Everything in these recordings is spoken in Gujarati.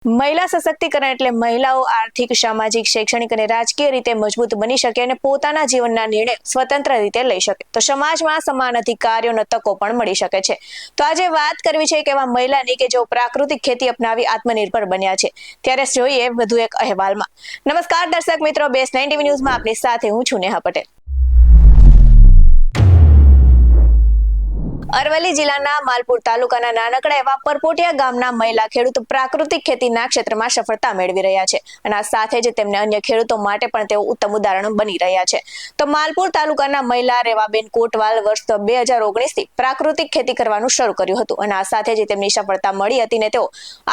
મહિલા સશક્તિકરણ એટલે મહિલાઓ આર્થિક, સામાજિક, શૈક્ષણિક અને રાજકીય રીતે મજબૂત બની શકે અને પોતાના જીવનના નિર્ણય સ્વતંત્ર રીતે લઈ શકે. તો સમાજમાં સમાન અધિકારીઓનો તકો પણ મળી શકે છે. તો આજે વાત કરવી છે કે એવા મહિલાની કે જેઓ પ્રાકૃતિક ખેતી અપનાવી આત્મનિર્ભર બન્યા છે. ત્યારે જોઈએ વધુ એક અહેવાલમાં. નમસ્કાર દર્શક મિત્રો, BS9 TV ન્યૂઝમાં આપની સાથે હું છું નેહા પટેલ. અરવલ્લી જિલ્લાના માલપુર તાલુકાના નાનકડા એવા પરપોટિયા ગામના મહિલા ખેડૂત પ્રાકૃતિક ખેતીના ક્ષેત્રમાં સફળતા મેળવી રહ્યા છે અને આ સાથે જ તેમને અન્ય ખેડૂતો માટે પણ તેઓ ઉત્તમ ઉદાહરણ બની રહ્યા છે. તો માલપુર તાલુકાના મહિલા રેવાબેન કોટવાલ વર્ષ 2019 થી પ્રાકૃતિક ખેતી કરવાનું શરૂ કર્યું હતું અને આ સાથે જ તેમની સફળતા મળી હતી ને તેઓ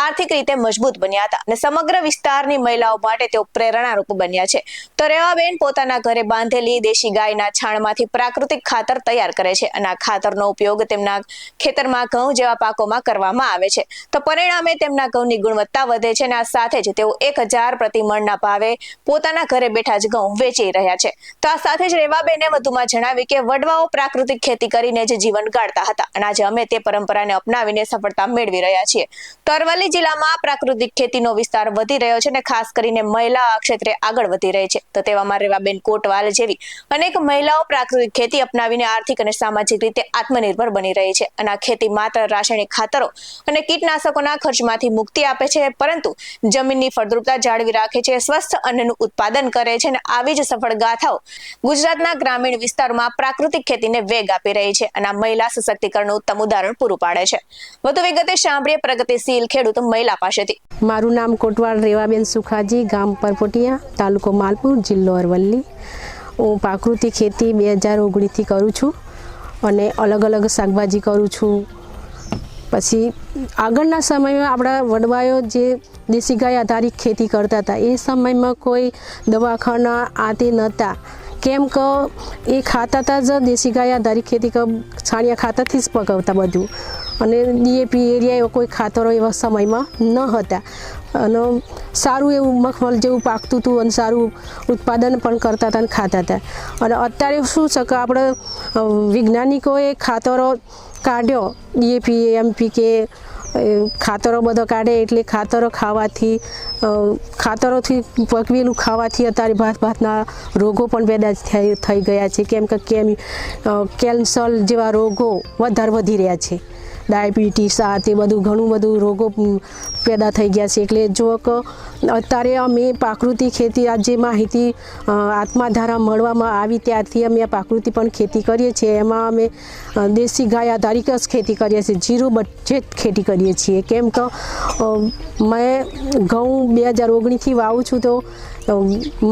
આર્થિક રીતે મજબૂત બન્યા હતા અને સમગ્ર વિસ્તારની મહિલાઓ માટે તેઓ પ્રેરણારૂપ બન્યા છે. તો રેવાબેન પોતાના ઘરે બાંધેલી દેશી ગાયના છાણમાંથી પ્રાકૃતિક ખાતર તૈયાર કરે છે અને આ ખાતરનો ઉપયોગ તેમના ખેતરમાં ઘઉં જેવા પાકોમાં કરવામાં આવે છે. તો પરિણામે તેમના ઘઉંની ગુણવત્તા વધે છે અને આ સાથે જ તેઓ 1000 પ્રતિ મણના ભાવે પોતાના ઘરે બેઠા જ ઘઉં વેચી રહ્યા છે. તો આ સાથે જ રેવાબેને વધુમાં જણાવ્યું કે વડવાઓ પ્રાકૃતિક ખેતી કરીને જ જીવન ગાળતા હતા અને આજે અમે તે પરંપરાને અપનાવીને સફળતા મેળવી રહ્યા છીએ. તો અરવલ્લી જિલ્લામાં પ્રાકૃતિક ખેતીનો વિસ્તાર વધી રહ્યો છે અને ખાસ કરીને મહિલા આ ક્ષેત્રે આગળ વધી રહી છે. તો તેવામાં રેવાબેન કોટવાલ જેવી અનેક મહિલાઓ પ્રાકૃતિક ખેતી અપનાવીને આર્થિક અને સામાજિક રીતે આત્મનિર્ભર બની રહી છે અને આ ખેતી માત્ર રાસાયણિક ખાતરો અને કીટનાશકોના ખર્ચમાંથી મુક્તિ આપે છે, પરંતુ જમીનની ફળદ્રુપતા જાળવી રાખે છે, સ્વસ્થ અન્નનું ઉત્પાદન કરે છે અને આવી જ સફળ ગાથાઓ ગુજરાતના ગ્રામીણ વિસ્તારોમાં પ્રાકૃતિક ખેતીને વેગ આપી રહી છે અને આ મહિલા સશક્તિકરણનું ઉત્તમ ઉદાહરણ પૂરું પાડે છે. વધુ વિગતે સાંભળીએ પ્રગતિશીલ ખેડૂત મહિલા પાસેથી. મારું નામ કોટવાલ રેવાબેન સુખાજી, ગામ પરપોટિયા, તાલુકો માલપુર, જિલ્લો અરવલ્લી. હું પ્રાકૃતિક ખેતી 2019 થી કરું છું અને અલગ અલગ શાકભાજી કરું છું. પછી આગળના સમયમાં આપણા વડવાઓ જે દેશી ગાય આધારિત ખેતી કરતા હતા એ સમયમાં કોઈ દવાખાના આતે નહોતા, કેમ કે એ ખાતા હતા જ દેશી ગાય આધારિત ખેતી છાણિયા ખાતરથી જ પકવતા બધું અને DAP એરિયા કોઈ ખાતરો એવા સમયમાં ન હતા અને સારું એવું મગફળ જેવું પાકતું હતું અને સારું ઉત્પાદન પણ કરતા હતા અને ખાતા હતા. અને અત્યારે શું છે કે આપણે વૈજ્ઞાનિકોએ ખાતરો કાઢ્યો, DAP NPK ખાતરો બધો કાઢે એટલે ખાતરો ખાવાથી, ખાતરોથી પકવેલું ખાવાથી અત્યારે ભાતના રોગો પણ પેદા થઈ ગયા છે, કેમ કે કેન્સર જેવા રોગો વધારે વધી રહ્યા છે, ડાયાબિટીસ આ તે બધું ઘણું બધું રોગો પેદા થઈ ગયા છે. એટલે જો કે અત્યારે અમે પ્રાકૃતિક ખેતી આ જે માહિતી આત્માધારા મળવામાં આવી ત્યારથી અમે આ પ્રાકૃતિક પણ ખેતી કરીએ છીએ. એમાં અમે દેશી ગાય આધારિત જ ખેતી કરીએ છીએ, ઝીરો બજેટ ખેતી કરીએ છીએ, કેમ કે મેં ઘઉં 2019થી વાવું છું તો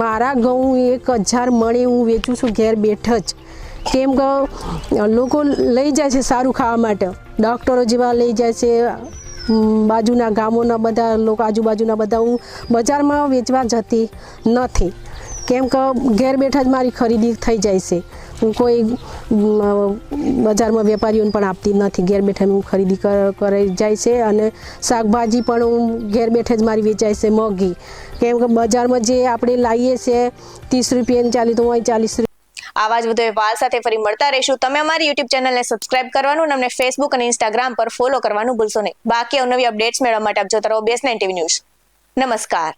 મારા ઘઉં 1000 મણે હું વેચું છું ઘેર બેઠ જ, કેમ કે લોકો લઈ જાય છે સારું ખાવા માટે, ડૉક્ટરો જેવા લઈ જાય છે, બાજુના ગામોના બધા લોકો, આજુબાજુના બધા. હું બજારમાં વેચવા જતી નથી, કેમ કે ઘેર બેઠા જ મારી ખરીદી થઈ જાય છે. હું કોઈ બજારમાં વેપારીઓને પણ આપતી નથી, ઘેર બેઠા હું ખરીદી કરી જાય છે અને શાકભાજી પણ હું ઘેર બેઠે જ મારી વેચાય છે મોંઘી, કેમ કે બજારમાં જે આપણે લાવીએ છીએ 30 રૂપિયાની ચાલી તો 40 રૂપિયા. આવા જ વધુ અહેવાલ સાથે ફરી મળતા રહીશું. તમે અમારી YouTube ચેનલને સબસ્ક્રાઇબ કરવાનું અને અમને Facebook અને Instagram પર ફોલો કરવાનું ભૂલશો નહીં. બાકી નવી અપડેટ્સ મેળવવા માટે આપ જોતા રહો BS9 TV ન્યૂઝ. નમસ્કાર.